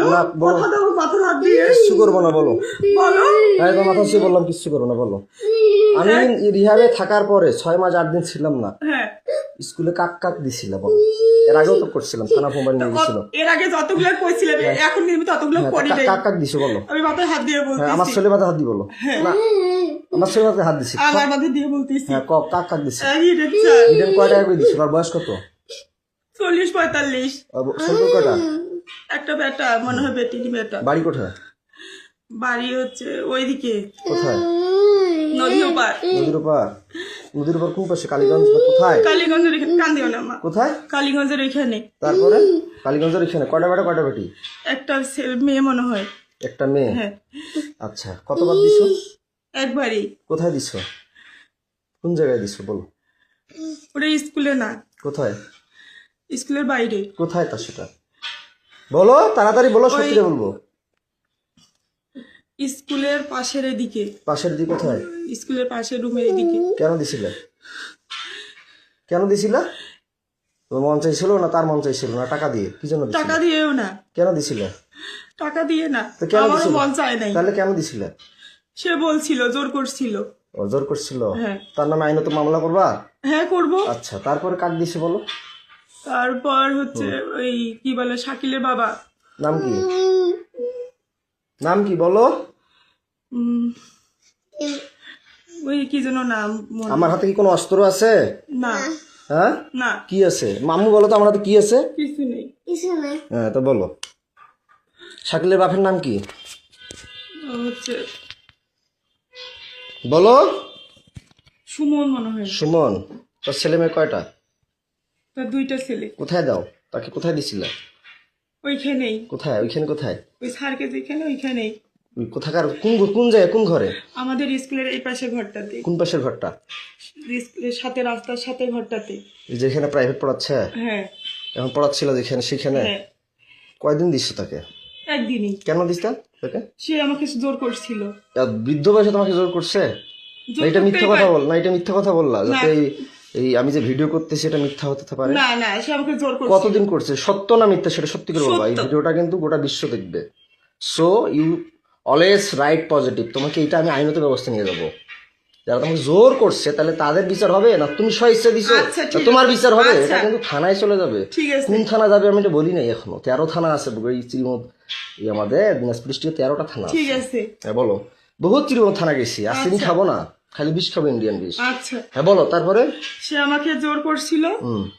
বলো না, বলো। কথা দাও মাথার হাত দিয়ে। কিচ্ছু করবো না, বলো। বলো হ্যাঁ, তোমার মাথা ছুঁয়ে বললাম কিচ্ছু করবো না, বলো। আমি রিহাবে থাকার পরে 6 মাস 8 দিন ছিলাম না, হ্যাঁ স্কুলে কাক কাক দিছিল, বলো। এর আগেও তো করছিলাম, থানা মোবাইল নিয়ে গেছিল। এর আগে যতগুলো কইছিলাম এখন কিন্তু ততগুলো হ্যাঁ, করি নাই। কাক কাক দিছো, বলো। আমি মাথায় হাত দিয়ে হ্যাঁ, আমার বলতেছি, ছেলে মাথা হাত দি, বলো। না, আমার ছেলে মাথায় হাত দিছি। আমার মাথায় দিয়ে বলতেছি হ্যাঁ, কাক কাক দিছি। ইডেন কয় টাকা করে দিছিল? আর বয়স কত? 40-45। সম্পর্ক কয়টা? একটা বেটা মনে হয় বেটিনি বেটা। বাড়ি কোথায়? বাড়ি হচ্ছে ওইদিকে কোথায়? নদীর ওপার। নদীর ওপার? নদীর ওপার কোন পাশে? কালীগঞ্জ না কোথায়? কালীগঞ্জের এখানে। কান্দিও না মা। কোথায়? কালীগঞ্জের এখানে। তারপরে কালীগঞ্জের এখানে কয়টা বেটা কয়টা বেটি? একটা মেয়ে মনে হয়। একটা মেয়ে? হ্যাঁ আচ্ছা, কতবার দিছো? একবারই। কোথায় দিছো? কোন জায়গায় দিছো, বলো। ওটা স্কুলে না, কোথায়? স্কুলের বাইরে। কোথায় তা সেটা বলো, তাড়াতাড়ি বলো, সত্যি বলবো। স্কুলের পাশের এদিকে। পাশের দিকে কোথায়? স্কুলের পাশের রুমের এদিকে। কেন দিছিলে? কেন দিছিলা? তোর মন চাইছিল না তার মন চাইছিল না? টাকা দিয়ে? কি জন্য দিছিলে? টাকা দিয়েও না। কেন দিছিলে? টাকা দিয়ে না, তো কেন আমারও দিছিলে? মন চায় নাই। তাহলে কেন দিছিলে? সে বলছিল, জোর করছিল। ও, জোর করছিল? হ্যাঁ। তার নামে আইনত মামলা করবা? হ্যাঁ করবো। আচ্ছা, তারপরে কাক দিছে, বলো। তারপর হচ্ছে ওই কি বলে শাকিলের বাবা। নাম কি? নাম কি, বলো। ওই কি যেন নাম মনে- আমার হাতে কি কোনো অস্ত্র আছে? না হ্যাঁ, না কি আছে? মামু বলো তো, আমার হাতে কি আছে? কিছু নেই। হ্যাঁ, তো বলো। শাকিলের বাপের নাম কি, হচ্ছে বলো। সুমন মনে হয়। সুমন? তোর ছেলে মেয়ে কয়টা? তার 2টা ছেলে। কোথায় দাও তাকে? কোথায় দিছিলে? ওইখানেই। কোথায়? ওইখানে কোথায়? ওই স্যারকে যেখানে ওইখানেই। ওই কোথাকার? কোন জায়গায়, কোন ঘরে? আমাদের স্কুলের এই পাশে ঘরটাতে। কোন পাশের ঘরটা? স্কুলের সাথে রাস্তার সাথে ঘরটাতে। যেখানে প্রাইভেট পড়াচ্ছে? হ্যাঁ এখন পড়াচ্ছিল যেখানে, সেখানে? হ্যাঁ কয়দিন দিচ্ছ তাকে? একদিনই। কেন দিস তাকে? সে আমাকে জোর করছিল। বৃদ্ধ বয়সে তোমাকে জোর করছে? জোর না, এটা মিথ্যা করতেই কথা পারে। বল না, এটা মিথ্যা কথা বললা, না। যাতে এই আমি যে ভিডিও করতেছি এটা মিথ্যা হতে পারে। না না, সে আমাকে জোর করছিল। কতদিন করছে? সত্য না মিথ্যা সেটা সত্যি করে বলবা। এই সত্য। ভিডিওটা কিন্তু গোটা বিশ্ব দেখবে। So you always right positive. তোমাকে এটা আমি আইনত ব্যবস্থা নিয়ে যাবো। যারা তোমাকে জোর করছে তাহলে তাদের বিচার হবে, না তুমি স্বেচ্ছা দিছো আচ্ছা, ঠিক না তোমার আছে। বিচার হবে? আচ্ছা। এটা কিন্তু থানায় চলে যাবে। ঠিক আছে। কোন থানা যাবে আমি এটা বলি নাই এখনো। 13 থানা আছে এই শ্রীমদ, এই আমাদের দিনাজপুর ডিস্ট্রিক্টে 13টা থানা ঠিক আছে। আছে। হ্যাঁ, বলো। বহুত শ্রীমদ থানা গেছি, আর চিনি আচ্ছা। খাবো না, খালি বিষ খাবো, ইন্ডিয়ান বিষ। আচ্ছা, হ্যাঁ, বলো। তারপরে সে আমাকে জোর করছিল।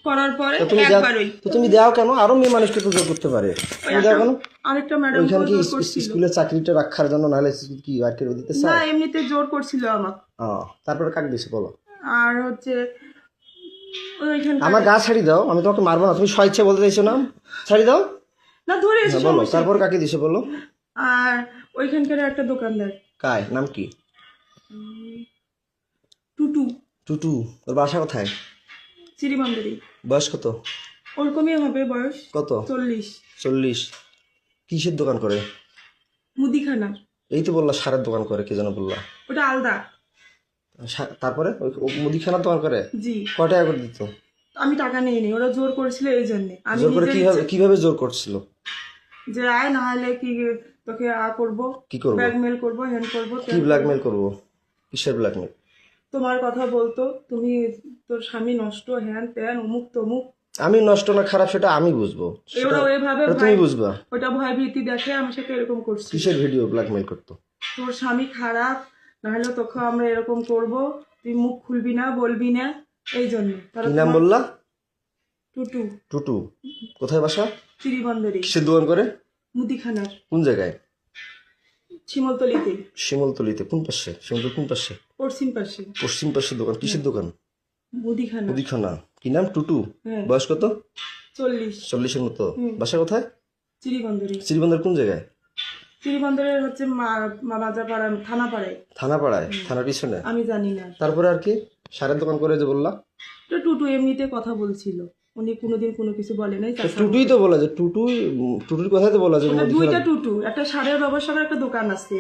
করার পরে তো তুমি একবারই তো তুমি দাও কেন? আরো মেয়ে মানুষকে তো জোর করতে পারে, তুমি দাও কেন? আরেকটা ম্যাডাম ওইখানে কি জোর করছিল। স্কুলের চাকরিটা রাখার জন্য, নাহলে কি আর কেউ দিতে না, চায়? এমনিতে জোর করছিল আমাকে। তারপরে কাক দিছে, বলো। আর হচ্ছে ওইখানে আমার গা ছাড়ি দাও, আমি তোমাকে মারবো না। তুমি স্বেচ্ছা বলতে চাইছো না, ছাড়ি দাও। না ধরে এসে বলো, সমস্যা তারপর কি? কাকে দিছে, বলো। আর ওইখানকার একটা দোকানদার কায় নাম কি? টুটু। টুটু? তোর বাসা কোথায়? চিরিমান্দারি। বয়স কত? ওরকমই হবে বয়স। কত? 40। 40? কিসের দোকান করে? মুদিখানা। এই তো বললা সারের দোকান করে, কে যেন বললা। ওটা আলাদা। তারপরে ও মুদিখানার দোকান করে? জি। কয় টাকা করে দিত? আমি টাকা নেইনি, ওরা জোর করেছিল এই জন্য। আমি জোর করে নিজের কিভাবে জোর করছিল? যে আয় না হলে কি তোকে করবো, কি করবো? ব্ল্যাকমেল করবো, হ্যান্ড করবো। কি ব্ল্যাকমেল করবো? কিসের ব্ল্যাকমেল? তোমার কথা বলতো, তুমি তোর স্বামী নষ্ট, হ্যান ত্যান, অমুক তমুক। আমি নষ্ট না খারাপ সেটা আমি বুঝবো, ওরা ওইভাবে তুমি বুঝবা। ওটা ভয় ভীতি দেখে আমার সাথে এরকম করছি। কিসের ভিডিও ব্ল্যাকমেল করতো? তোর স্বামী খারাপ, নাহলে তোকে আমরা এরকম করব, তুই মুখ খুলবি না, বলবি না, এই জন্য। কি নাম বললা? টুটু। টুটু? কোথায় বাসা? চিরিবন্দরে। কিসের দোকান করে? মুদিখানার। কোন জায়গায়? শিমলতলিতে। শিমলতলিতে? কোন পাশে? শিমলতলি কোন পাশে? পশ্চিম পাশে। পশ্চিম পাশের দোকান। কিসের দোকান? মুদিখানা। মুদিখানা। কি নাম? টুটু? হ্যাঁ। বয়স কত? 40। 40-এর মতো। বাসা কোথায়? চিরিবন্দরে। শ্রীবন্দর কোন জায়গায়? চিরিবন্দরের হচ্ছে বাজারপাড়া, থানাপাড়ায়। থানাপাড়ায়? থানার পিছনে? আমি জানি না। তারপরে আর কি? সারের দোকান করে যে বললা। তো টুটু এমনিতে কথা বলছিল, উনি কোনোদিন কোনো কিছু বলে নাই। টুটুই তো বলা যে টুটুর কথাই তো বলা যে ওটা 2টা টুটু, একটা সারের ব্যবসার একটা দোকান আছে।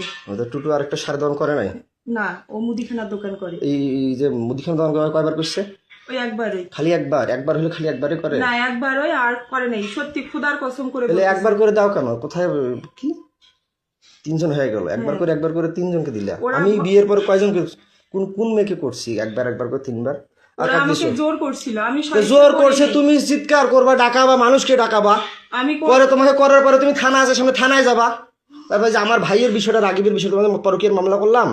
টুটু আরেকটা সারের দোকান করে নাই? না, ও মুদিখানার দোকান করে। এই যে মুদিখানা দোকান কয়বার করছে? ওই একবারই। খালি একবার? একবার হলে খালি একবারই করে? না একবার ওই আর করে নাই, সত্যি খুদার কসম করে তাহলে বলতেছি। একবার করে দাও কেন? কোথায় কি 3 জন হয়ে গেল, একবার করে 3 জনকে দিলা। আমি বিয়ের পর কয়জনকে কোন কোন মেয়েকে করছি একবার করে 3 বার? আর ওরা কার আমাকে দিছো? জোর করছিল, আমি তো জোর করছে, তুমি চিৎকার করবা, ডাকাবা, মানুষকে ডাকাবা, আমি পরে তোমাকে করার পরে তুমি থানা আছে সামনে, থানায় যাবা। তারপরে যে আমার ভাইয়ের বিষয়টা, রাগিবের বিষয়টা, তোমাদের পরকীয়ার মামলা করলাম,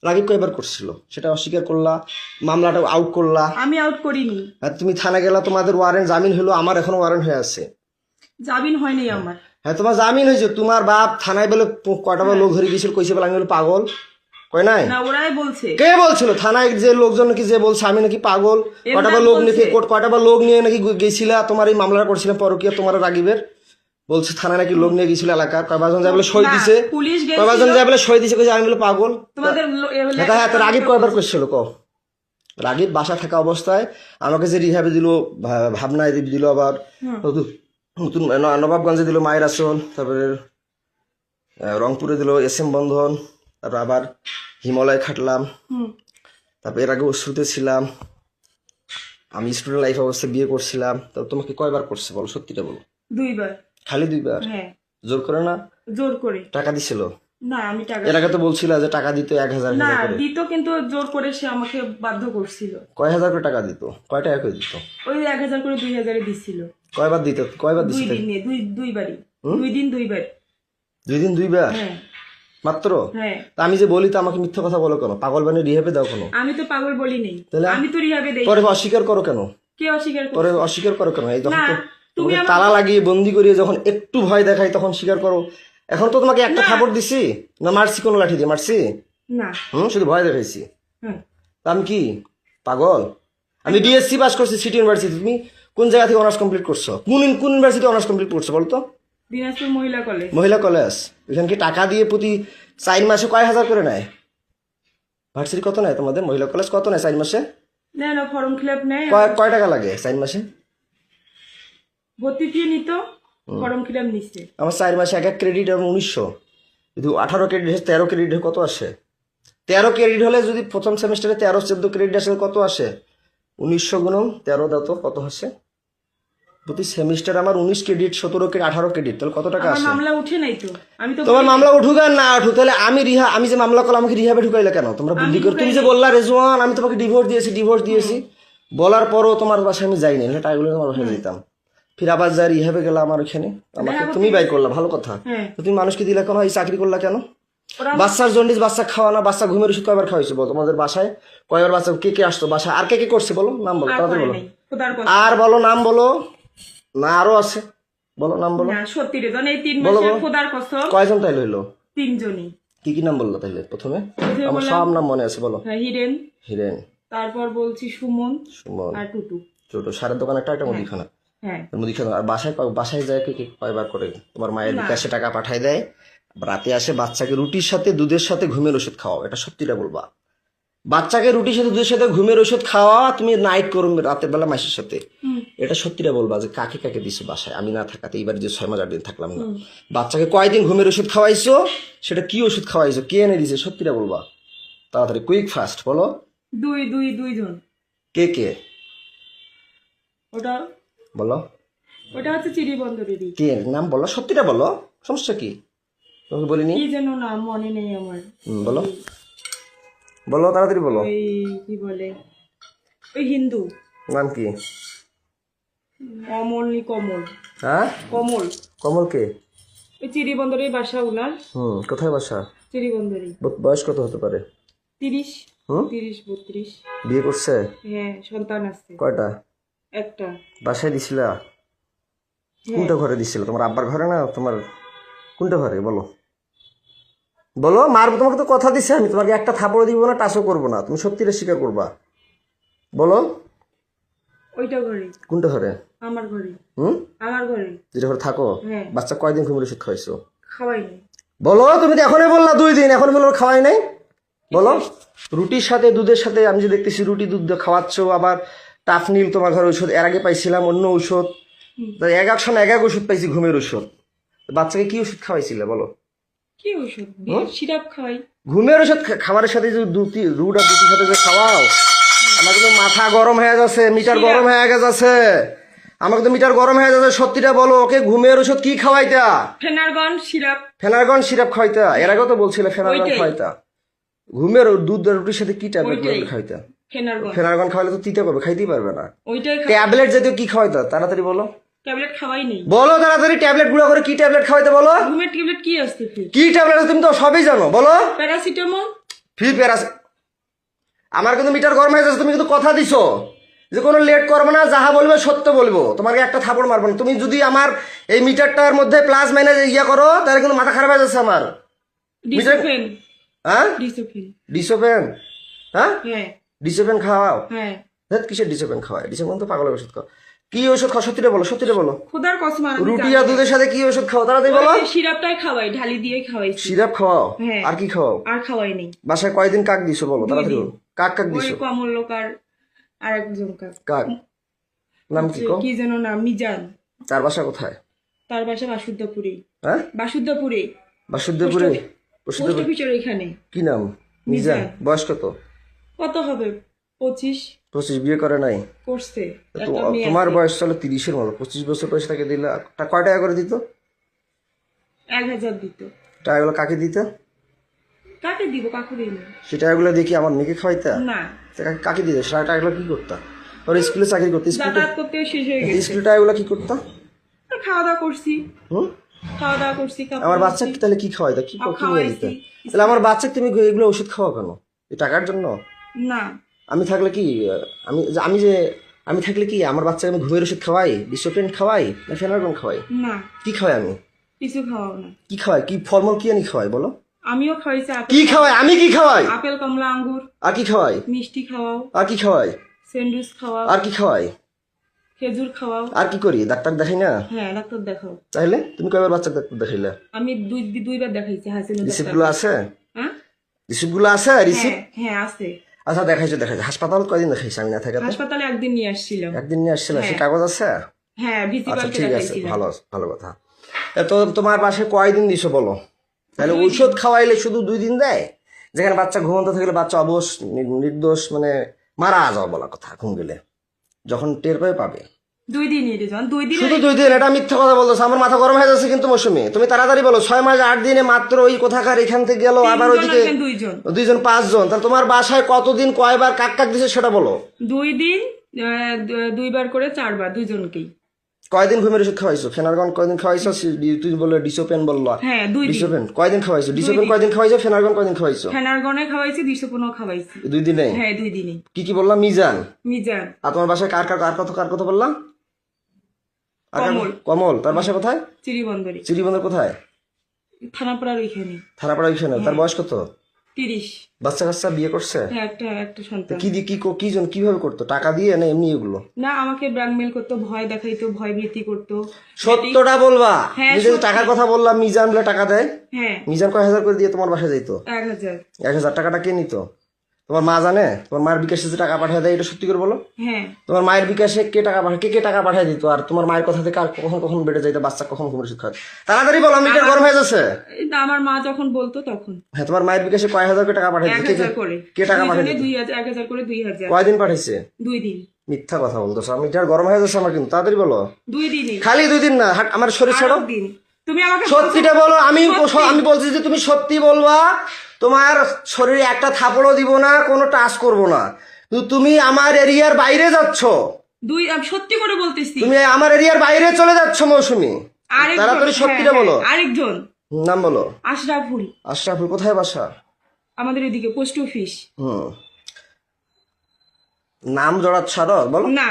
রাগিব কয়বার করছিল সেটা অস্বীকার করলা, মামলাটা আউট করলা। আমি আউট করিনি। আর তুমি থানা গেলা, তোমাদের ওয়ারেন্ট জামিন হলো, আমার এখনো ওয়ারেন্ট হয়ে আছে। জামিন হয়নি আমার। হ্যাঁ তোমার জামিন হয়েছে, তোমার বাপ থানায় বলে কয়টা বার লোক ধরে গেছিল, কইছে বলে আমি বলে পাগল, কয় নাই? না ওরাই বলছে। কে বলছিল? থানায় যে লোকজন নাকি যে বলছে আমি নাকি পাগল, কয়টা বার লোক নিয়ে কয়টা বার লোক নিয়ে নাকি গেছিলা, তোমার এই মামলাটা করছিলাম পরকীয়া, তোমার রাগিবের বলছে থানায় নাকি লোক নিয়ে গেছিল এলাকার, কয়বার যায় বলে সই দিছে, পুলিশ কয়বার যায় বলে সই দিছে, কইছে আমি বলে পাগল। তোমাদের হ্যাঁ তো রাগিব কয়বার করছিল ক? রাগিব বাসা থাকা অবস্থায় আমাকে যে রিহাবে দিল, ভাবনায় দিল, আবার নতুন নবাবগঞ্জে দিল মায়ের আসল, তারপরে রংপুরে দিল SM বন্ধন, তারপর আবার হিমালয় খাটলাম, তারপর এর আগে অশ্রুতে ছিলাম, আমি স্টুডেন্ট লাইফ অবস্থায় বিয়ে করছিলাম। তো তোমাকে কয়বার করছে বলো, সত্যিটা বলো। 2 বার। খালি 2 বার? হ্যাঁ। জোর করে না? জোর করে। টাকা দিছিল? না আমি টাকা, এর আগে তো বলছিল যে টাকা দিত 1000 না করে। দিত কিন্তু জোর করে সে আমাকে বাধ্য করছিল। কয় হাজার করে টাকা দিত? কয় টাকা করে দিত? ওই 1000 করে 2000 দিছিল। কয়বার দিত? কয়বার 2 দিছিল? দিনে, দুই বারই। 2 দিন 2 বার। 2 দিন 2 বার হ্যাঁ মাত্র? হ্যাঁ। তা আমি যে বলি তো আমাকে মিথ্যা কথা বলো কেন? পাগল বানিয়ে রিহেবে দাও কেন? আমি তো পাগল বলি নাই, তাহলে আমি তো রিহাবে দেই। পরে অস্বীকার করো কেন? কে অস্বীকার করে? পরে অস্বীকার করো কেন? এই যখন না, তুমি তোমাকে তালা লাগিয়ে বন্দি করিয়ে যখন একটু ভয় দেখাই তখন স্বীকার করো। এখন তো তোমাকে একটা থাপড় দিছি না, মারছি কোনো লাঠি দিয়ে মারছি? না। শুধু ভয় দেখাইছি। হ্যাঁ। তা আমি কি পাগল? আমি BSc পাস করছি সিটি ইউনিভার্সিটি। তুমি কোন জায়গা থেকে অনার্স কমপ্লিট করছো? কোন ইউনিভার্সিটি অনার্স কমপ্লিট করছো বলো তো? দিনাজপুর মহিলা কলেজ। মহিলা কলেজ। এখানে কি টাকা দিয়ে প্রতি 4 মাসে কয় হাজার করে নেয়? ভার্সিটি কত নেয় তোমাদের? মহিলা কলেজ কত নেয় 4 মাসে? না ফর্ম ফিল নেয়। কয় টাকা লাগে 4 মাসে? ভর্তি ফি নিত, ফর্ম ফিল নিচ্ছে। আমার 4 মাসে এক ক্রেডিট এবং 1900, যদি 18 ক্রেডিট 13 ক্রেডিট কত আসে? 13 ক্রেডিট হলে যদি প্রথম সেমিস্টারে 13-14 ক্রেডিট আসে কত আসে? 1900 গুণন 13 দাও তো কত আসে? প্রতি সেমিস্টার আমার 19 ক্রেডিট, 17 ক্রেডিট, 18 ক্রেডিট, তাহলে কত টাকা আমার আসে? মামলা উঠে নাই তো, আমি তো তোমার মামলা উঠুক আর না উঠুক, তাহলে আমি যে মামলা করলাম আমাকে রিহাবে ঢুকাইলে কেন? তোমরা বুদ্ধি করে তুমি যে বললা রেজওয়ান আমি তোমাকে ডিভোর্স দিয়েছি বলার পরও তোমার বাসায় আমি যাইনি, না টাইগুলো তোমার বাসায় যেতাম, ফির আবার যাই রিহাবে গেলাম আমার ওখানে, আমাকে তুমি বাই করলা, ভালো কথা। তো তুমি মানুষকে দিলা কেন? এই চাকরি করলা কেন? বাচ্চার জন্ডিস, বাচ্চা খাওয়া না, বাচ্চা ঘুমের ওষুধ কয়বার খাওয়াইছো বলো? তোমাদের বাসায় কয়বার বাচ্চা, কে আসতো বাসায়? আর কে করছে বলো? নাম বলো তাড়াতাড়ি বলো। আর বলো নাম বলো, না আরো আছে, বলো নাম বলো। না সত্যি রে, এই 3 মাসে খোদার কসম। কয়জন তাইলে হইলো? 3 জনই। কি নাম বললো তাইলে প্রথমে? আমার সব নাম মনে আছে, বলো। হিরেন, হিরেন, তারপর বলছি সুমন আর টুটু। ছোট সারের দোকান একটা মুদিখানা। হ্যাঁ মুদিখানা। আর বাসায় যায় কি কয়বার করে? তোমার মায়ের বিকাশে টাকা পাঠায় দেয়, রাতে আসে বাচ্চাকে রুটির সাথে দুধের সাথে ঘুমের ওষুধ খাওয়াও, এটা সত্যিটা বলবা। বাচ্চাকে রুটির সাথে দুধের সাথে ঘুমের ওষুধ খাওয়া, তুমি নাইট করো রাতের বেলা মাসের সাথে, এটা সত্যিটা বলবা যে কাকে দিছো বাসায় আমি না থাকাতে? এইবার যে 6 মাস 8 দিন থাকলাম না, বাচ্চাকে কয়দিন ঘুমের ওষুধ খাওয়াইছো? সেটা কি ওষুধ খাওয়াইছো? কে এনে দিছে? সত্যিটা বলবা, তাড়াতাড়ি, কুইক ফাস্ট বলো। 2 জন। কে? ওটা হচ্ছে চিড়িবন্দরেরই। কে নাম বলো, সত্যিটা বলো, সমস্যা কি? তোমাকে বলিনি কি যেন নাম মনে নেই আমার। বলো তাড়াতাড়ি বলো। ওই কি বলে, ওই হিন্দু নাম কি? কমল। হ্যাঁ কমল কে? ওই চিড়িবন্দরের বাসা উনার। কোথায় বাসা? চিড়িবন্দরে। বয়স কত হতে পারে? 30 32। বিয়ে করছে? হ্যাঁ সন্তান আছে। কয়টা? একটা। বাসায় দিছিলা? কোনটা ঘরে দিছিল? তোমার আব্বার ঘরে না তোমার কোনটা ঘরে বলো? মারবো তোমাকে তো কথা দিছে আমি, তোমাকে একটা থাপড় দিব না, টাচও করবো না, তুমি সত্যিটা স্বীকার করবা, বলো। ওইটা ঘরে। কোনটা ঘরে? আমার ঘরে। আমার ঘরে। যেটা ঘরে থাকো? বাচ্চা কয়দিন ঘুমের ওষুধ খাওয়াইছো? খাওয়াইনি। বলো, তুমি তো এখনই বললা 2 দিন, এখন বলো খাওয়াই নাই, বলো। রুটির সাথে দুধের সাথে আমি যে দেখতেছি রুটি দুধ খাওয়াচ্ছ, আবার টাফনিল তোমার ঘরে ওষুধ, এর আগে পাইছিলাম অন্য ওষুধ, এক ওষুধ পাইছি ঘুমের ওষুধ। বাচ্চাকে কি ওষুধ খাওয়াইছিলে বলো? কি ওষুধ? সিরাপ খাওয়াই। ঘুমের ওষুধ খাবারের সাথে যে রুট আর দুটির সাথে যে খাওয়াও, আমার কিন্তু মাথা গরম হয়ে যাচ্ছে, মিটার গরম হয়ে গেছে। আমাকে তো মিটার গরম হয়ে যাচ্ছে, সত্যিটা বলো। ওকে ঘুমের ওষুধ কি খাওয়াইতা? Phenergan syrup. ফেনারগন সিরাপ খাওয়াইতা? এর আগেও তো বলছিলে ফেনারগন ওইটাই। খাওয়াইতা। ঘুমের দুধ আর রুটির সাথে কি ট্যাবলেট ওইটাই। খাওয়াইতা? ফেনারগন ফেনারগন খাওয়াইলে তো তিতে করবে, খাইতেই পারবে না। ওইটাই ট্যাবলেট জাতীয় কি খাওয়াইতা? তাড়াতাড়ি বলো, ট্যাবলেট খাওয়াই নেই। বলো তাড়াতাড়ি। ট্যাবলেট গুঁড়া করে কি ট্যাবলেট খাওয়াইতে বলো? ঘুমের ট্যাবলেট কি আসছে ফির? কি ট্যাবলেট তুমি তো সবই জানো, বলো। প্যারাসিটামল। ফ্রি প্যারাস। আমার কিন্তু মিটার গরম হয়ে যাচ্ছে, তুমি কিন্তু কথা দিছো যে কোনো লেট করবে না, যাহা বলবে সত্য বলবো, তোমাকে একটা থাপড় মারবো না। তুমি যদি আমার এই মিটারটার মধ্যে প্লাস মাইনাস ইয়া করো, তাহলে কিন্তু মাথা খারাপ হয়ে যাচ্ছে আমার। ডিসোফেন। হ্যাঁ, ডিসোফেন। ডিসোপেন। হ্যাঁ, হ্যাঁ ডিসোপেন খাওয়াও? হ্যাঁ। ধ্যাৎ, কিসের ডিসোপেন খাওয়ায়? ডিসোপেন তো পাগলের ওষুধ খাও। কি ওষুধ খাও? সত্যিটা বলো, সত্যিটা বলো। খোদার কসম আর রুটি আর দুধের সাথে কি ওষুধ খাও? তাড়াতাড়ি বলো। সিরাপটাই খাওয়াই, ঢালি দিয়ে খাওয়াইছি। সিরাপ খাওয়াও? হ্যাঁ। আর কি খাওয়াও? আর খাওয়াই নেই। বাসায় কয়দিন কাক দিছো বলো, তাড়াতাড়ি বলো। কাক কাক ওই দিছো? কমলকার আর একজন কাক নাম কি কো? কি যেন নাম, মিজান। তার বাসা কোথায়? তার বাসা বাসুদ্ধপুরে। হ্যাঁ, বাসুদ্ধপুরে। বাসুদেবপুরে। পোস্ট বাসুদেবপুর অফিসের এখানে। কি নাম? মিজান। বয়স কত? কত হবে? 25। 25। বিয়ে করে নাই? করছে। তো একটা মেয়ে তোমার আছে। বয়স চলো 30-এর মতো। 25 বছর বয়স তাকে দিলে কয় টাকা করে দিত? 1000 দিত। টাকাগুলো কাকে দিত? কাকে দিব? কাকু দিই না। সে টাকাগুলো দেখি আমার মেয়েকে খাওয়াইতা? না, কাকে দিতে? সে টাকাগুলো কি করতা? ওর স্কুলে চাকরি করতে? যাতায়াত করতে শেষ হয়ে গেছে। স্কুলে টাকাগুলো কি করতা? আর খাওয়া দাওয়া করছি। হুম, খাওয়া দাওয়া করছি। কাপড় আমার ধুচ্ছি। বাচ্চাকে তাহলে কি খাওয়াইতা? কি কি নিয়ে খাওয়াইছি। দিতে? তাহলে আমার বাচ্চাকে তুমি এগুলো ওষুধ খাওয়া কেন? এই টাকার জন্য? না, আমি থাকলে কি, আমি থাকলে কি আমার বাচ্চাকে আমি ঘুমের ওষুধ খাওয়াই, ডিসোপেন খাওয়াই, না ফেনারগন খাওয়াই? না, কি খাওয়াই আমি? কিছু খাওয়াও না। কি খাওয়াই? কি ফলমূল কি আনি খাওয়াই বলো? আমিও খাওয়াইছি আপেল। কি খাওয়াই? আমি কি খাওয়াই? আপেল, কমলা, আঙ্গুর। আর কি খাওয়াই? মিষ্টি খাওয়াও। আর কি খাওয়াই? স্যান্ডউইচ খাওয়াও। আর কি খাওয়াই? খেজুর খাওয়াও। আর কি করি? ডাক্তার দেখাই না? হ্যাঁ, ডাক্তার দেখাও। তাহলে তুমি কয়বার বাচ্চা ডাক্তার দেখাইলে? আমি দুইবার দেখাইছি হাসিনা রিসিপ্ট ডাক্তার। গুলো আছে? হ্যাঁ রিসিপ্ট গুলো আছে? রিসিপ্ট? হ্যাঁ হ্যাঁ আছে। আচ্ছা, দেখাইছো। হাসপাতাল কয়দিন দেখাইছি আমি না থাকাতে? হাসপাতালে একদিন নিয়ে আসছিলাম। একদিন নিয়ে আসছিল, সে হ্যাঁ। কাগজ আছে? হ্যাঁ, আচ্ছা, ভিসিপালকে ঠিক আছে, দেখাইছিলাম। ভালো ভালো কথা। তো তোমার বাসায় কয়দিন দিছো বলো? তাহলে ঔষধ খাওয়াইলে শুধু 2 দিন দেয়? যেখানে বাচ্চা ঘুমন্ত থাকলে বাচ্চা অবশ নির্দোষ মানে মারা যাওয়া বলা কথা, ঘুম গেলে যখন টের পাবে। 2 দিনই রে জন, 2 দিন। শুধু 2 দিন? এটা মিথ্যা কথা বলতেছে। আমার মাথা গরম হয়ে যাচ্ছে কিন্তু মৌসুমি। তুমি তাড়াতাড়ি বলো। 6 মাস 8 দিনে মাত্র ওই কোথাকার এখান থেকে গেল, আবার ওইদিকে 2 জন 5 জন। তাহলে তোমার বাসায় কতদিন কয়বার কাক কাক দিছে সেটা বলো। 2 দিন, 2 বার করে 4 বার, দুজনকেই। কয়দিন ঘুমের ওষুধ খাওয়াইছো? ফেনারগন কয়দিন খাওয়াইছো? তুই বললে ডিসোপেন বললো। হ্যাঁ, 2 দিন। ডিসোপেন কয়দিন খাওয়াইছো? ডিসোপেন কয়দিন খাওয়াইছো? ফেনারগন কয়দিন খাওয়াইছো? ফেনারগনে খাওয়াইছি, 215 খাওয়াইছি। 2 দিনে? হ্যাঁ, 2 দিনই। কি কি বললাম? মিজান। মিজান। আর তোমার বাসায় কার কথা বললাম? কমল। কমল। তার বাসা কোথায়? চিরিবন্দরে। চিরিবন্দর কোথায়? থানাপাড়ার ওইখানে। থানাপাড়া ওইখানে। তার বয়স কত? 30। বাচ্চা কাচ্চা বিয়ে করছে? হ্যাঁ, একটা সন্তান। কি দিয়ে কি জন কিভাবে করতো? টাকা দিয়ে না এমনি এগুলো? না, আমাকে ব্ল্যাকমেল করতো, ভয় দেখাইতো, ভয় ভীতি করতো। সত্যটা বলবা। হ্যাঁ, নিজে টাকার কথা বললাম, মিজান বলে টাকা দেয়। হ্যাঁ, মিজান কয় হাজার করে দিয়ে তোমার বাসায় যাইতো? 1000। 1000 টাকাটা কে নিত? তোমার মা জানে? তোমার মায়ের বিকাশে যে টাকা পাঠিয়ে দেয়, এটা সত্যি করে বলো। হ্যাঁ, তোমার মায়ের বিকাশে কে টাকা পাঠিয়ে দিত? আর তোমার মায়ের কথা থেকে আর কখন কখন বেড়ে যাইতো বাচ্চা, কখন ঘুমের ওষুধ খাওয়াতো? তাড়াতাড়ি বলো, আমি এটা গরম হয়ে যাচ্ছে। এই তো আমার মা যখন বলতো তখন। হ্যাঁ, তোমার মায়ের বিকাশে কয় হাজার করে টাকা পাঠিয়ে দিত? 1000 করে। কে টাকা পাঠিয়ে দিত? 1000 করে 2000। কয়দিন পাঠাইছে? 2 দিন। মিথ্যা কথা বলতেছো। আমি এটা গরম হয়ে যাচ্ছে আমার কিন্তু। তাড়াতাড়ি বলো। 2 দিনই। খালি 2 দিন না, আমার শরীর ছাড়ো। 8 দিন। তুমি আমাকে সত্যিটা বলো। আমি বলছি যে তুমি সত্যি বলবা। তোমার শরীরে একটা থাপড়ও দিব না, কোনো টাচ করব না। তুমি আমার এরিয়ার বাইরে যাচ্ছ। আমি সত্যি করে বলতেছি। তুমি আমার এরিয়ার বাইরে চলে যাচ্ছ মৌসুমি। আরেকজন। তাড়াতাড়ি সত্যিটা বলো। আরেকজন নাম বলো। আশরাফুল। আশরাফুল কোথায় বাসা? আমাদের এদিকে পোস্ট অফিস। নাম জড়াচ্ছ আরো, বলো না,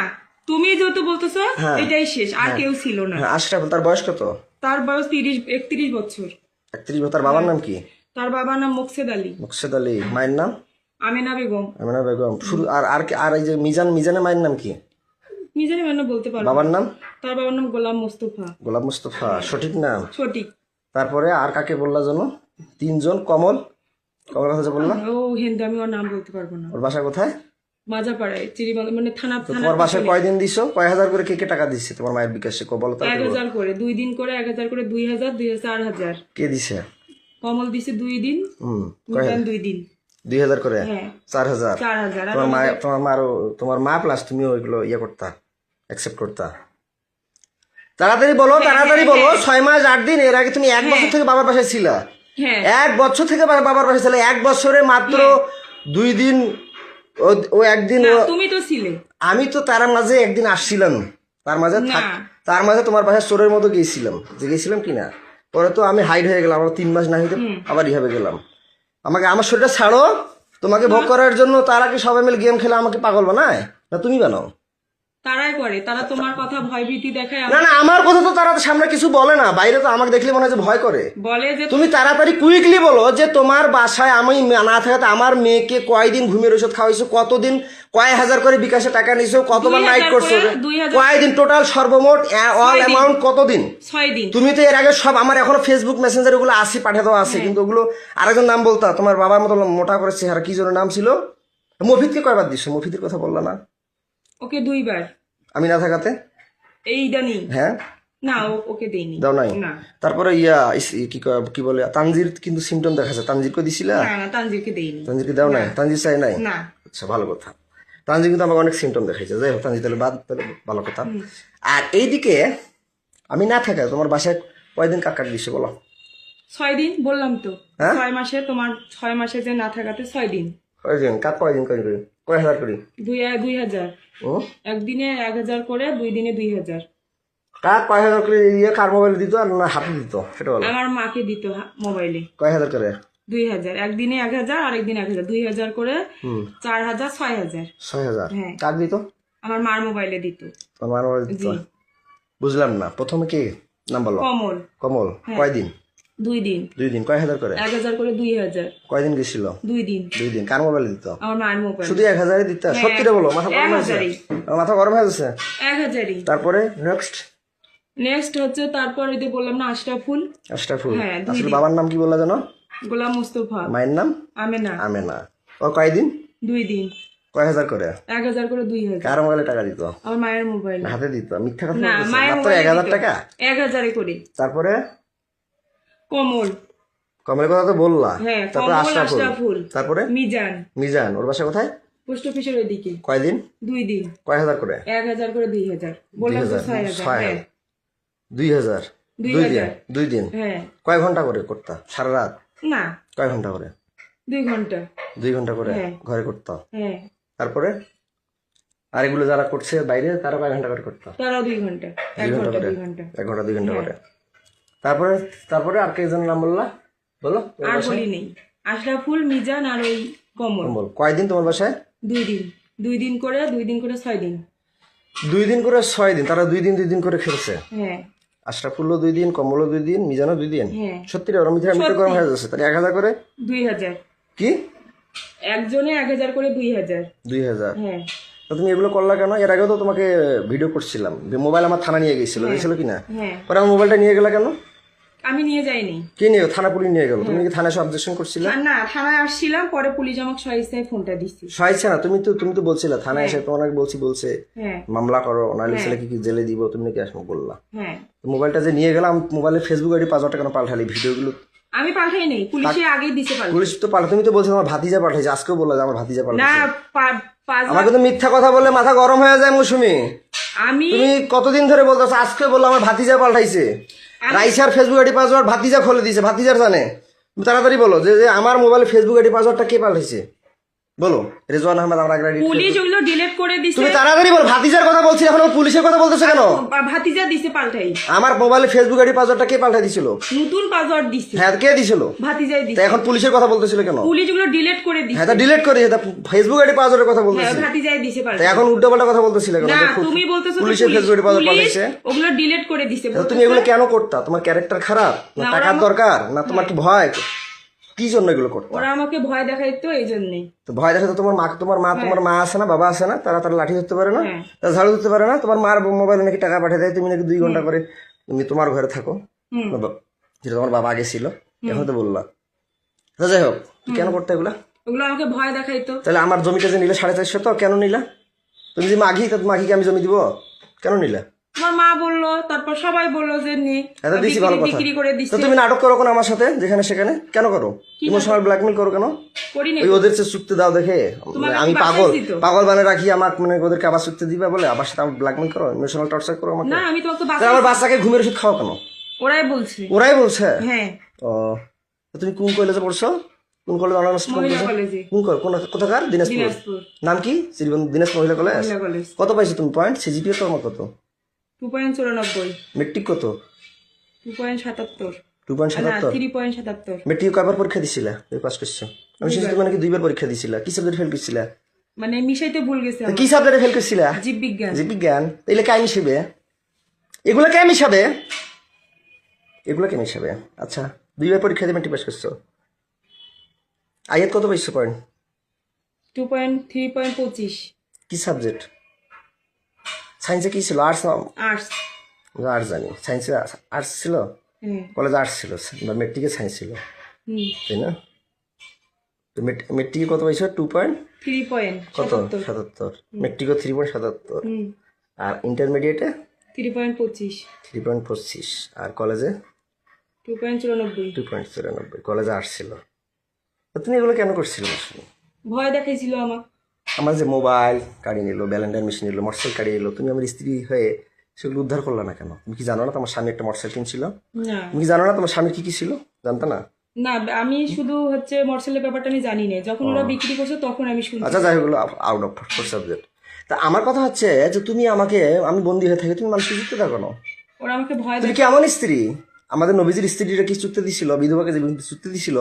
তুমি যেহেতু বলতেছো হ্যাঁ। এটাই শেষ, আর কেউ ছিল না। হ্যাঁ, আশরাফুল। তার বয়স কত? তার বয়স 31 বছর। 31 বছর। তার বাবার নাম কি? তার বাবার নাম মোকসেদ আলী। মুকসেদ আলী। মায়ের নাম? আমেনা বেগম। আমিনা বেগম। শুরু আর এই যে মিজানের মায়ের নাম কি? নিজের মানে বলতে পারবো। বাবার নাম? তার বাবার নাম গোলাম মোস্তফা। গোলাম মুস্তফা, সঠিক নাম? সঠিক। তারপরে আর কাকে বললা জানো? 3 জন। কমল কথা যে বললাম। ও হিন্দু, আমি ওর নাম বলতে পারবো না। ওর বাসা কোথায়? মাজাপাড়ায়, চিরিবাংলা মানে থানা। তোমার বাসায় কয়দিন দিছো? কয় হাজার করে কে টাকা দিচ্ছে তোমার মায়ের বিকাশে? বলো তো। 1000 করে 2 দিন করে, 1000 করে 2000, 4000। কে দিছে? কমল দিছে 2 দিন, হুম। মিজান 2 দিন। 2000 করে হ্যাঁ 4000 4,000 আর তোমার মা প্লাস তুমিও ওইগুলো ইয়ে করতা অ্যাকসেপ্ট করতা তাড়াতাড়ি বলো তাড়াতাড়ি বলো 6 মাস 8 দিন এর আগে তুমি 1 বছর থেকে বাবার বাসায় ছিলা হ্যাঁ 1 বছর থেকে বাবার বাসায় ছিলে 1 বছরে মাত্র 2 দিন ও একদিন না, তুমি তো ছিলে আমি তো তার মাঝে একদিন আসছিলাম তার মাঝে তার মাঝে তোমার বাসায় চোরের মতো গেছিলাম কিনা পরে তো আমি হাইড হয়ে গেলাম আমার 3 মাস না হইতে আবার রিহাবে গেলাম আমাকে আমার শরীরটা ছাড়ো তোমাকে ভোগ করার জন্য তারা কি সবাই মিলে গেম খেলে আমাকে পাগল বানায় না তুমি বানাও তারাই করে তারা তোমার কথা ভয়ভীতি দেখায় না না আমার কথা তো তারা সামনে কিছু বলে না বাইরে তো আমাকে দেখলে মনে হয় যে ভয় করে বলে যে তুমি তাড়াতাড়ি কুইকলি বলো যে তোমার বাসায় আমি না থাকাতে আমার মেয়েকে কয়দিন ঘুমের ওষুধ খাওয়াইছো কতদিন কয় হাজার করে বিকাশে টাকা নিছো কতবার 2000 নাইট করছো করে, 2000 কয়দিন টোটাল সর্বমোট অল অ্যামাউন্ট কতদিন 6 দিন তুমি তো এর আগে সব আমার এখনো ফেসবুক মেসেঞ্জার ওগুলো আসি পাঠিয়ে দেওয়া আছে কিন্তু ওগুলো আরেকজন নাম বলতা তোমার বাবার মতো মোটা করে চেহারা কি জন্য নাম ছিল মফিদকে কয়বার দিছো মফিদের কথা বললা না ওকে 2 বার আমি না থাকাতে এইদানি হ্যাঁ না ওকে দেইনি দাও নাই না তারপরে কি বলে তানজির কিন্তু সিমটম দেখাচ্ছে তানজিরকে দিছিলা না তানজিরকে দেইনি তানজিরকে দাও নাই তানজির চাই নাই না আচ্ছা ভালো কথা তানজির কিন্তু আমাকে অনেক সিমটম দেখাইছে যাই হোক তানজির তাহলে ভালো কথা আর এইদিকে আমি না থাকা তোমার বাসায় কয়দিন কাকার দিছে বলো 6 দিন বললাম তো হ্যাঁ? 6 মাসে তোমার 6 মাসে যে না থাকাতে 6 দিন কয়দিন কাক কয়দিন করি কয় হাজার করি 2000 ও একদিনে 1000 করে 2 দিনে 2000 কাক কয় হাজার করে ইয়ে কার মোবাইল দিত আর না হাতে দিত সেটা বলো আমার মাকে দিত মোবাইলে কয় হাজার করে 2000 একদিনে 1000 আর একদিন 1000 2000 করে 4000 6000 6000 হ্যাঁ। কাক দিত আমার মার মোবাইলে দিত তোমার মোবাইল দিত জি বুঝলাম না প্রথমে কি নাম বলো কমল কমল কয়দিন 2 দিন 2 দিন কয় হাজার করে 1000 করে 2000 কয়দিন গেছিল 2 দিন 2 দিন কার মোবাইল দিত আমার মার মোবাইল শুধু 1000 দিত সত্যি বলো মাথা গরম হয়েছে 1000 আমার মাথা গরম হয়ে যাচ্ছে 1000ই তারপরে নেক্সট নেক্সট হচ্ছে তারপর ওই যে বললাম না আশরাফুল আশরাফুল হ্যাঁ, 2 আসলে দিন। বাবার নাম কি বললা জানো গোলাম মুস্তফা মায়ের নাম আমেনা আমেনা ওর কয়দিন 2 দিন কয় হাজার করে 1000 করে 2000 কার মোবাইলে টাকা দিত আমার মায়ের মোবাইল হাতে দিত মিথ্যা কথা না বলতেছে। মায়ের মাত্র মোবাইল 1000 টাকা 1000 করে তারপরে কমল কমলের কথা তো বললা হ্যাঁ তারপরে কমল আশরাফুল আশরাফুল তারপরে মিজান মিজান ওর বাসা কোথায় পোস্ট অফিসের ওইদিকে কয়দিন 2 দিন কয় হাজার করে 1000 করে 2000 বললাম তো 6000 হ্যাঁ 2000 2 দিন 2 দিন হ্যাঁ কয় ঘন্টা করে করতা সারা রাত না কয় ঘন্টা করে 2 ঘন্টা 2 ঘন্টা করে হ্যাঁ। ঘরে করতা হ্যাঁ তারপরে আর এগুলো যারা করছে বাইরে তারা কয় ঘন্টা করে করতা তারাও 2 ঘন্টা 1 2 ঘন্টা ঘন্টা করে 2 ঘন্টা 1 ঘন্টা 2 ঘন্টা করে তারপরে তারপরে আর কে নাম বললা বলো আর বলি নেই আশরাফুল মিজান আর ওই কমল বল কয়দিন তোমার বাসায় 2 দিন 2 দিন করে 6 দিন 2 দিন করে 6 দিন তারা 2 দিন করে খেলছে হ্যাঁ আশরাফুল্লো 2 দিন কমলও 2 দিন মিজানও 2 দিন হ্যাঁ সত্যি রে ওরা মিথ্যা গরম হয়ে যাচ্ছে তাহলে 1000 করে 2000 কি একজনে 1000 করে 2000 2000 হ্যাঁ তো তুমি এগুলো করলা কেন এর আগেও তো তোমাকে ভিডিও করছিলাম মোবাইল আমার থানা নিয়ে গেছিল গেছিল কিনা হ্যাঁ পরে আমার মোবাইলটা নিয়ে গেলা কেন আমি নিয়ে যাইনি কি নিয়ে থানা পুলিশ নিয়ে গেল তুমি কি থানায় অবজেকশন করছিলে আর না থানায় আসছিলাম পরে পুলিশ আমাকে সহিস্তায় ফোনটা দিচ্ছে সহায়ছে না তুমি তো বলছিলে থানায় এসে তোমার বলছে হ্যাঁ মামলা করো নাহলে ছেলেকে কি জেলে দিব তুমি নাকি আসবো বললা হ্যাঁ তো মোবাইলটা যে নিয়ে গেলাম মোবাইলে ফেসবুক আইডি 5000 টাকা পাল্টালি ভিডিওগুলো আমি পাঠাই নেই পুলিশে আগেই দিছে পাল্টা পুলিশ তো পাল্টা তুমি তো বলছো আমার ভাতিজা পাঠাইছে আজকেও বললা যে আমার ভাতিজা না পাল্টাইছে পাঁচ আমাকে তো মিথ্যা কথা বললে মাথা গরম হয়ে যায় মৌসুমি আমি তুমি কতদিন ধরে বলতেছো আজকে বললো আমার ভাতিজা পাল্টাইছে রাইসার ফেসবুক আইডি পাসওয়ার্ড ভাতিজা খুলে দিয়েছে ভাতিজার জানে তুমি তাড়াতাড়ি বলো যে আমার মোবাইলে ফেসবুক আইডি পাসওয়ার্ডটা কে পাল্টাইছে বলো রেজওয়ান আহমেদ আমার আগে পুলিশ ওগুলো ডিলিট করে দিছে তুমি তাড়াতাড়ি বলো ভাতিজার কথা বলছি এখন পুলিশের কথা বলতেছো কেন ভাতিজা দিছে পাল্টাই আমার মোবাইলে ফেসবুক আইডি পাসওয়ার্ডটা কে পাল্টাই দিছিল নতুন পাসওয়ার্ড দিছে হ্যাঁ কে দিছিল ভাতিজাই তা দিছে এখন পুলিশের কথা বলতেছিল কেন পুলিশ ওগুলো ডিলিট করে দিছে হ্যাঁ তা ডিলিট করে দিয়েছে ফেসবুক আইডি পাসওয়ার্ডের কথা হ্যাঁ বলতেছি ভাতিজাই দিছে তা পাল্টা এখন উল্টোপাল্টা কথা বলতেছিলে কেন না যে তুমি বলতেছো তো পুলিশের ফেসবুক আইডি পাসওয়ার্ড পুলিশ পাল্টাইছে ওগুলো ডিলিট করে দিছে তা তুমি এগুলো কেন করতা তোমার ক্যারেক্টার খারাপ না না, টাকার দরকার না তোমার কি ভয় কি জন্য এগুলো করতা ওরা আমাকে ভয় দেখাইতো এই জন্যই তো ভয় দেখাতে তোমার মা আছে না বাবা আছে না তারা লাঠি ধরতে পারে না হ্যাঁ। তারা ঝাড়ু ধরতে পারে না তোমার মার মোবাইলে নাকি টাকা পাঠিয়ে দেয় তুমি নাকি 2 ঘন্টা করে তুমি তোমার ঘরে থাকো হুম যেটা তোমার বাবা আগে ছিল এখন তো বললা তো যাই হোক কেন করতে এগুলা ওগুলো আমাকে ভয় দেখাইতো তাহলে আমার জমিটা যে নিলে 450 তো কেন নিলা তুমি যে মাঘি তা মাঘিকে আমি জমি দিব কেন নিলা তোমার মা বললো, তারপর সবাই বললো যে নে এটা দিছি ভালো কথা। বিক্রি করে তো দিচ্ছে। তুমি নাটক করো কেন আমার সাথে যেখানে সেখানে কেন করো? ইমোশনাল ব্ল্যাকমেল করো কেন? করি না ওই ওদের যে চুক্তি দাও দেখে তোমাকে আমি কি বাসায় পাগল দিত? পাগল বানিয়ে রাখি আমাকে, মানে ওদেরকে আবার চুক্তি দিবে বলে আবার সাথে আমার ব্ল্যাকমেল করো, ইমোশনাল টর্চার করো আমাকে। না আমি তোমাকে তাহলে আমার বাচ্চাকে ঘুমের ওষুধ খাওয়া কেন? ওরাই বলছে। ওরাই বলছে? হ্যাঁ ও তো তুমি কোন কলেজে পড়ছো? কোন কলেজ অনার্স মহিলা কলেজে, কোথাকার? দিনাজপুর। দিনাজপুর নাম কি? শ্রীবন্ধু দিনাজপুর মহিলা কলেজ। মহিলা কলেজ। কত পাইছো তুমি পয়েন্ট? সিজিপিএ তো আমার কত? 2.94, মেট্রিক কত? 2.77, 2.77। 3.77। মেট্রিক কয়বার পরীক্ষা দিছিলা? তুমি পাস করছো? আমি শুনছি তুমি নাকি 2বার পরীক্ষা দিছিলা। কি সাবজেক্ট ফেল করছিলা? মানে মিশাইতে ভুল গেছে তো আমার। কি সাবজেক্টে ফেল করছিলা? জীববিজ্ঞান। জীববিজ্ঞান। এগুলো কে মিশাবে? এগুলো কে মিশাবে? এগুলো কে মিশাবে? আচ্ছা 2বার পরীক্ষা দিয়ে মেট্রিক পাস করছো। আয়াত কত পাইছো পয়েন্ট? 3.25। কি সাবজেক্ট? সায়েন্সে কি ছিল? আর্টস না? আর্টস। আর্টস জানি। সায়েন্সে আর্টস ছিল? হ্যাঁ। কলেজে আর্টস ছিল বা মেট্রিকে সায়েন্স ছিল, হুম। তাই না? তো মেট্রিকে কত পাইছো? 2 পয়েন্ট কত? 3.77। 77। মেট্রিকও 3.77। হুম। আর ইন্টারমিডিয়েটে 3.25। 3.25। আর কলেজে 2.94। 2.94। কলেজে আর্টস ছিল। তো তুমি এগুলো কেন করছিলে? ভয় দেখাইছিল আমার। আমার যে মোবাইল কাড়িয়ে নিল, ব্যালেন্ডার মেশিন নিল, মোটরসাইকেল কাড়িয়ে নিল, তুমি আমার স্ত্রী হয়ে সেগুলো উদ্ধার করলা না কেন? তুমি কি জানো না তোমার স্বামী একটা মোটরসাইকেল কিনছিল? না তুমি কি জানো না তোমার স্বামীর কি কি ছিল? জানতো না? না আমি শুধু হচ্ছে মোটরসাইকেলের ব্যাপারটা আমি জানি না, যখন ওরা বিক্রি করছে তখন আমি শুনছি। আচ্ছা যাই হোক, আউট অফ সাবজেক্ট। তা আমার কথা হচ্ছে যে তুমি আমাকে, আমি বন্দী হয়ে থাকি, তুমি মানুষকে চুক্তি দাও কেন? ওরা আমাকে ভয় তুমি কি এমন স্ত্রী? আমাদের নবীজির স্ত্রীরা কি চুক্তি দিছিল? বিধবাকে যে চুক্তি দিছিল,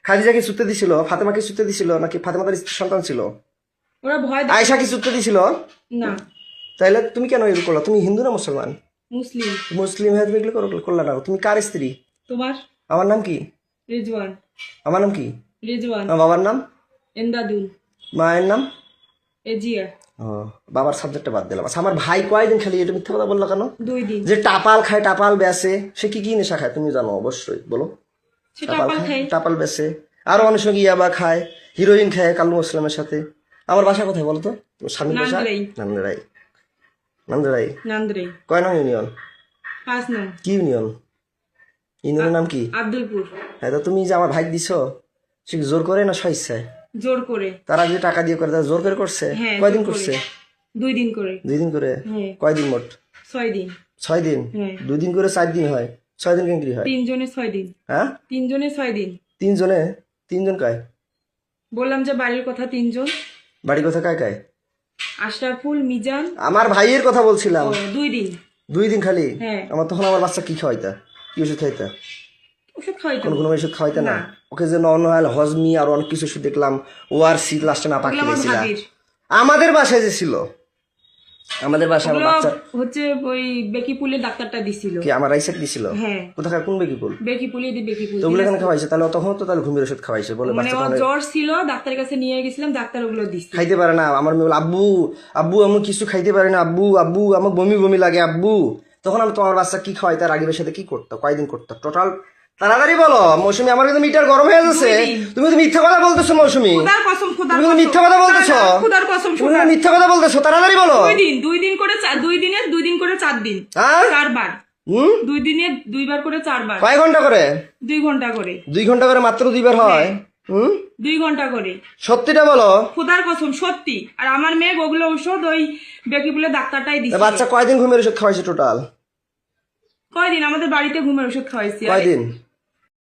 খাদিজাকে চুক্তি দিছিল, ফাতেমাকে চুক্তি দিছিল, নাকি ফাতেমাদের সন্তান ছিল? ওরা ভয় আয়েশা কি চুক্তি দিছিল? না। তাইলে তুমি কেন এগুলো করলা? তুমি হিন্দু না মুসলমান? মুসলিম। মুসলিম হয়ে তুমি এগুলো করলা না? তুমি কার স্ত্রী? তোমার? আমার নাম কি? রেজওয়ান। আমার নাম কি? রেজওয়ান। আমার বাবার নাম? এন্দাদুল। মায়ের নাম? এজিয়া। ও বাবার সাবজেক্টটা বাদ দিলাম। আচ্ছা আমার ভাই কয়দিন খালি এটা মিথ্যা কথা বললো কেন? 2 দিন। যে টাপাল খায়, টাপাল বেচে, সে কি কি নেশা খায় তুমি জানো অবশ্যই, বলো। সে টাপাল খাই। টাপাল বেচে, আরো অনেক সঙ্গে ইয়াবা খায়, হিরোইন খায় কালু ইসলামের সাথে। আমার বাসা কোথায় বলো তো? স্বামীর বাসা নান্দারাই। নান্দারাই। নান্দারাই নান্দ্রাই। কয় নং ইউনিয়ন? 5 নং। কি ইউনিয়ন? ইউনিয়নের নাম কি? আব্দুলপুর। হ্যাঁ তো তুমি যে আমার ভাই দিছো, সে কি জোর করে না স্বেচ্ছায়? জোর করে। তারা যে টাকা দিয়ে করে, তারা জোর করে করছে? হ্যাঁ, কয়দিন জোর করে। করছে? 2 দিন করে। 2 দিন করে? হ্যাঁ। কয়দিন মোট? 6 দিন। 6 দিন? হ্যাঁ। 2 দিন করে 4 দিন হয়, 6 দিন কেন কি হয়? 3 জনে 6 দিন। হ্যাঁ 3 জনে 6 দিন। 3 জনে? 3 জন কায়? বললাম যে বাড়ির কথা 3 জন। বাড়ি কথা কায় কায়? আশরাফুল, মিজান। আমার ভাইয়ের কথা বলছিলাম। 2 দিন। 2 দিন খালি? হ্যাঁ। আমার তখন আমার বাচ্চা কি খাওয়াইতা? কি ওষুধ খাইতা? ওষুধ খাওয়াইতো। কোন কোন ওষুধ খাওয়াইতা না? না। ওকে যে নর্মাল হজমি আর অনেক কিছু ওষুধ দেখলাম, ওআরসি লাস্টে না পাখি ওগুলো আমার দিয়েছিলা। ভাবির। আমাদের বাসায় যে ছিল, আমাদের বাসায় আমার ওগুলো বাচ্চা হচ্ছে ওই বেকিপুলের ডাক্তারটা দিছিল। কি আমার রাইসেট দিছিল? হ্যাঁ। কোথাকার কোন বেকিপুল? বেকিপুলে দি বেকিপুল। তো ওগুলো কেন খাওয়াইছে? তাহলে তখন তো তাহলে ঘুমের ওষুধ খাওয়াইছে বলে মানে বাচ্চা ওর তখন জ্বর ছিল, ডাক্তারের কাছে নিয়ে গেছিলাম, ডাক্তার ওগুলো দিচ্ছে। খাইতে পারে না। আমার মেয়ে বলে, আব্বু আব্বু আমি কিছু খাইতে পারি না, আব্বু আব্বু আমার বমি বমি লাগে আব্বু। তখন আমি তোমার বাচ্চা কি খাওয়াইতে, রাগিবের সাথে কি করতো, কয়দিন করতো টোটাল? তাড়াতাড়ি বলো মৌসুমী, আমার কিন্তু মিটার গরম হয়ে যাচ্ছে। 2 দিন। তুমি তো মিথ্যা কথা বলতেছো মৌসুমী, খোদার কসম, খোদার তুমি কসম। কিন্তু মিথ্যা কথা বলতেছো। খোদার কসম, তুমি কিন্তু মিথ্যা কথা বলতেছো, তাড়াতাড়ি বলো। 2 দিন, 2 দিন করে 2 দিনে 2 দিন করে 4 দিন। হ্যাঁ 4 বার। 2 দিনে 2 বার করে 4 বার। কয় ঘন্টা করে? 2 ঘন্টা করে। 2 ঘন্টা করে মাত্র 2 বার হয়? 2 ঘন্টা করে। সত্যিটা বলো। খোদার কসম সত্যি। আর আমার মেয়ে ওগুলো ঔষধ ওই বেকিপুলের ডাক্তারটাই তা দিচ্ছে। বাচ্চা কয়দিন ঘুমের ওষুধ খাওয়াইছে টোটাল? কয়দিন আমাদের বাড়িতে ঘুমের ওষুধ খাওয়াইছি। আর কয়দিন?